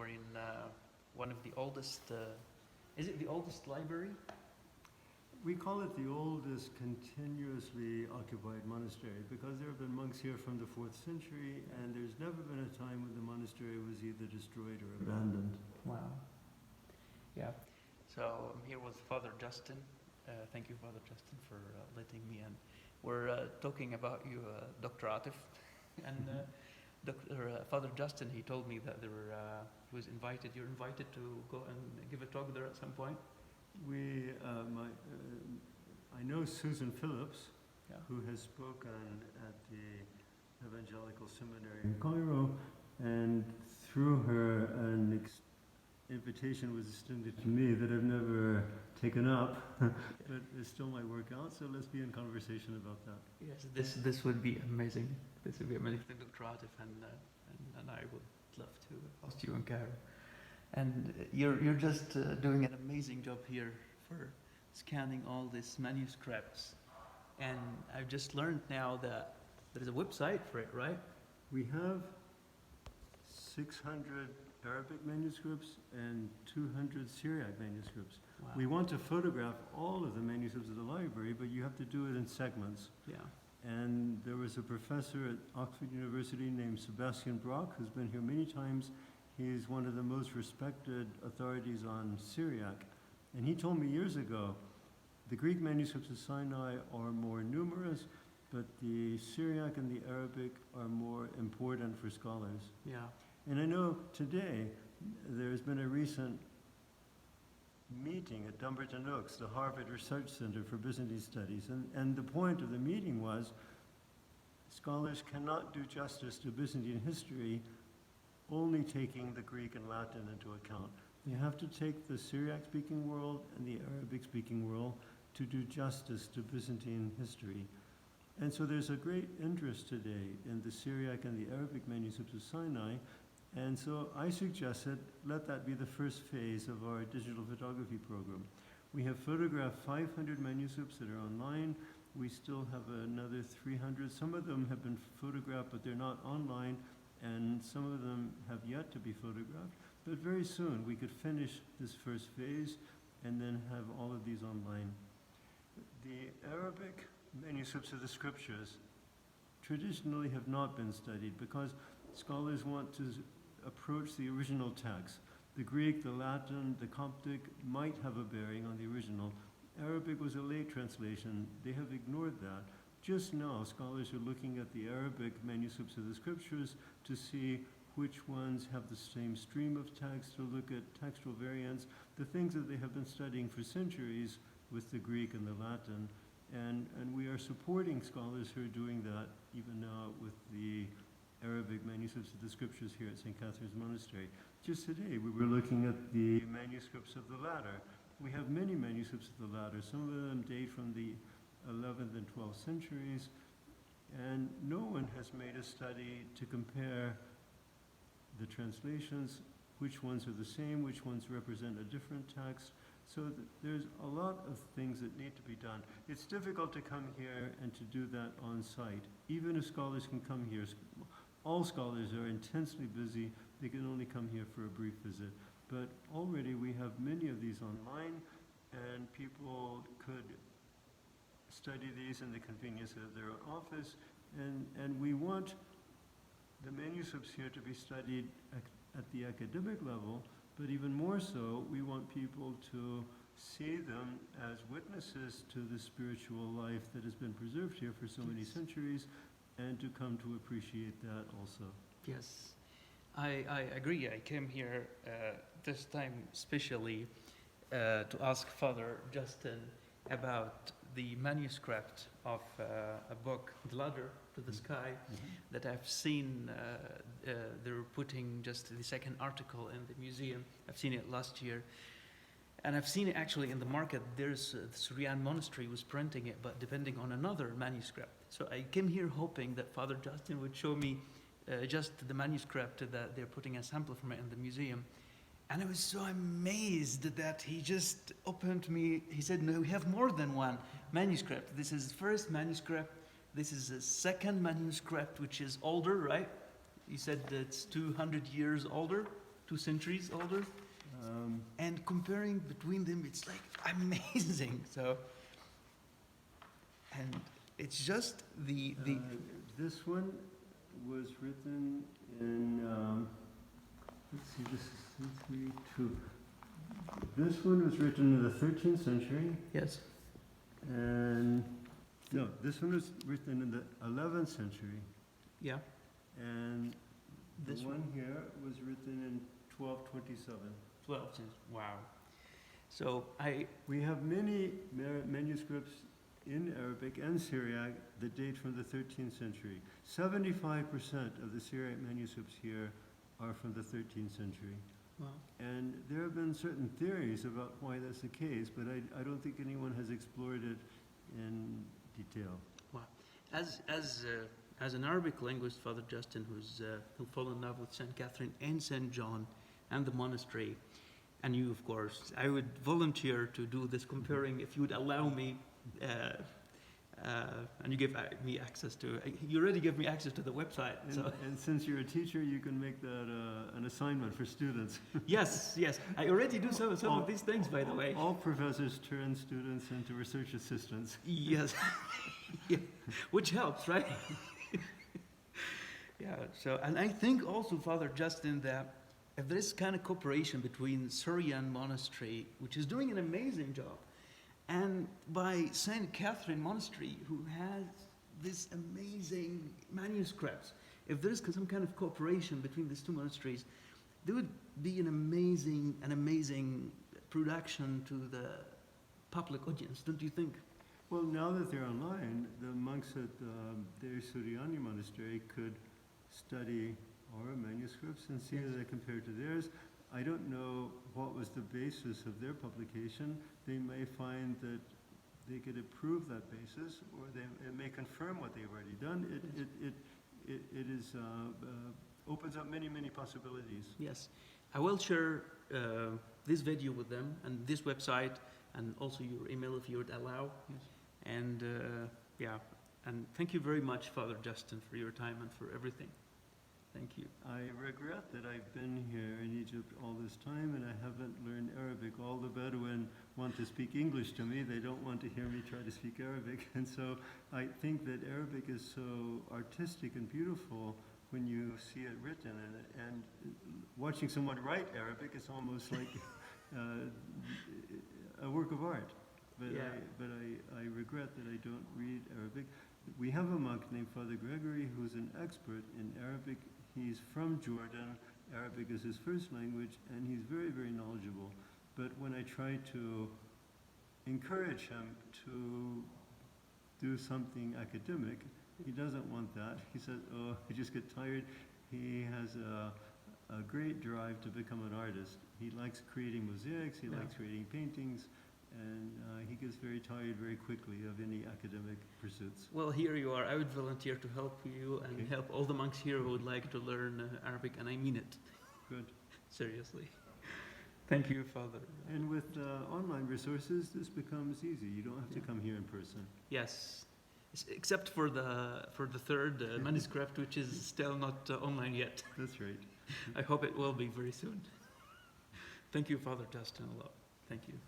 in one of the oldest, is it the oldest library? We call it the oldest continuously occupied monastery because there have been monks here from the 4th century, and there's never been a time when the monastery was either destroyed or abandoned. Wow. Yeah. So I'm here with Father Justin. Thank you, Father Justin, for letting me in. We're talking about you, Dr. Atif, and Father Justin. He told me that he was invited. You're invited to go and give a talk there at some point. I know Susan Phillips, Yeah. who has spoken at the Evangelical Seminary in Cairo, and through her an invitation was extended to me that I've never taken up, but it still might work out, so let's be in conversation about that. Yes, this would be amazing. This would be amazing. Dr. Atif and I would love to host you in Cairo. And you're just doing an amazing job here for scanning all these manuscripts. And I've just learned now that there's a website for it, right? We have 600 Arabic manuscripts and 200 Syriac manuscripts. Wow. We want to photograph all of the manuscripts of the library, but you have to do it in segments. Yeah. And there was a professor at Oxford University named Sebastian Brock, who's been here many times. He's one of the most respected authorities on Syriac. And he told me years ago, the Greek manuscripts of Sinai are more numerous, but the Syriac and the Arabic are more important for scholars. Yeah. And I know today there's been a recent meeting at Dumbarton Oaks, the Harvard Research Center for Byzantine Studies, and the point of the meeting was scholars cannot do justice to Byzantine history only taking the Greek and Latin into account. You have to take the Syriac-speaking world and the Arabic-speaking world to do justice to Byzantine history. And so there's a great interest today in the Syriac and the Arabic manuscripts of Sinai, and so I suggested let that be the first phase of our digital photography program. We have photographed 500 manuscripts that are online. We still have another 300. Some of them have been photographed, but they're not online, and some of them have yet to be photographed. But very soon we could finish this first phase and then have all of these online. The Arabic manuscripts of the scriptures traditionally have not been studied because scholars want to approach the original text. The Greek, the Latin, the Coptic might have a bearing on the original. Arabic was a late translation. They have ignored that. Just now, scholars are looking at the Arabic manuscripts of the scriptures to see which ones have the same stream of text, to look at textual variants, the things that they have been studying for centuries with the Greek and the Latin. And we are supporting scholars who are doing that even now with the Arabic manuscripts of the scriptures here at St. Catherine's Monastery. Just today, we were looking at the manuscripts of the latter. We have many manuscripts of the latter. Some of them date from the 11th and 12th centuries, and no one has made a study to compare the translations, which ones are the same, which ones represent a different text. So there's a lot of things that need to be done. It's difficult to come here and to do that on site. Even if scholars can come here, all scholars are intensely busy. They can only come here for a brief visit. But already we have many of these online, and people could study these in the convenience of their own office. And we want the manuscripts here to be studied at the academic level, but even more so, we want people to see them as witnesses to the spiritual life that has been preserved here for so many centuries, and to come to appreciate that also. Yes, I agree. I came here this time especially to ask Father Justin about the manuscript of a book, The Ladder to the Sky, that I've seen. They're putting just the second article in the museum. I've seen it last year. And I've seen it actually in the market. There's the Syrian monastery was printing it, but depending on another manuscript. So I came here hoping that Father Justin would show me just the manuscript that they're putting a sample from it in the museum. And I was so amazed that he just opened me. He said, no, we have more than one manuscript. This is the first manuscript. This is the second manuscript, which is older, right? He said that it's 200 years older. 2 centuries older. Um, And comparing between them, it's like amazing. So, and it's just the This one was written in, let's see, this is 332. This one was written in the 13th century, yes, and, no, this one was written in the 11th century, yeah, and this the one here was written in 1227. 12 cents. Wow. So We have many manuscripts in Arabic and Syriac that date from the 13th century. 75% of the Syriac manuscripts here are from the 13th century. well, And there have been certain theories about why that's the case, but I don't think anyone has explored it in detail. as an Arabic linguist, Father Justin, who fell in love with Saint Catherine and Saint John, and the monastery, and you, of course, I would volunteer to do this comparing if you would allow me. And you give me access to. You already give me access to the website. So And since you're a teacher, you can make that an assignment for students. yes, I already do some of these things, by the way. All professors turn students into research assistants. Yes, yeah. Which helps, right? Yeah. So, and I think also, Father Justin, that if there is kind of cooperation between Syrian monastery, which is doing an amazing job, and by Saint Catherine Monastery, who has these amazing manuscripts, if there is some kind of cooperation between these two monasteries, there would be an amazing production to the public audience, don't you think? Well, now that they're online, the monks at the Suryani Monastery could study our manuscripts and see how they compare to theirs. I don't know what was the basis of their publication. They may find that they could approve that basis, or it may confirm what they've already done. It opens up many, many possibilities. Yes. I will share this video with them and this website and also your email if you would allow. Yes. And and thank you very much, Father Justin, for your time and for everything. Thank you. I regret that I've been here in Egypt all this time and I haven't learned Arabic. All the Bedouin want to speak English to me. They don't want to hear me try to speak Arabic. And so I think that Arabic is so artistic and beautiful when you see it written. And watching someone write Arabic is almost like a work of art. But, Yeah. I regret that I don't read Arabic. We have a monk named Father Gregory who's an expert in Arabic. He's from Jordan. Arabic is his first language, and he's very, very knowledgeable. But when I try to encourage him to do something academic, he doesn't want that. He says, oh, I just get tired. He has a great drive to become an artist. He likes creating mosaics, he likes creating paintings, and he gets very tired very quickly of any academic pursuits. Well, here you are. I would volunteer to help you and Okay. help all the monks here who would like to learn Arabic, and I mean it. Good. Seriously. Thank you, Father. And with online resources, this becomes easy. You don't have to Yeah. come here in person. Yes. Except for the third manuscript, which is still not online yet. That's right. I hope it will be very soon. Thank you, Father Justin, a lot. Thank you.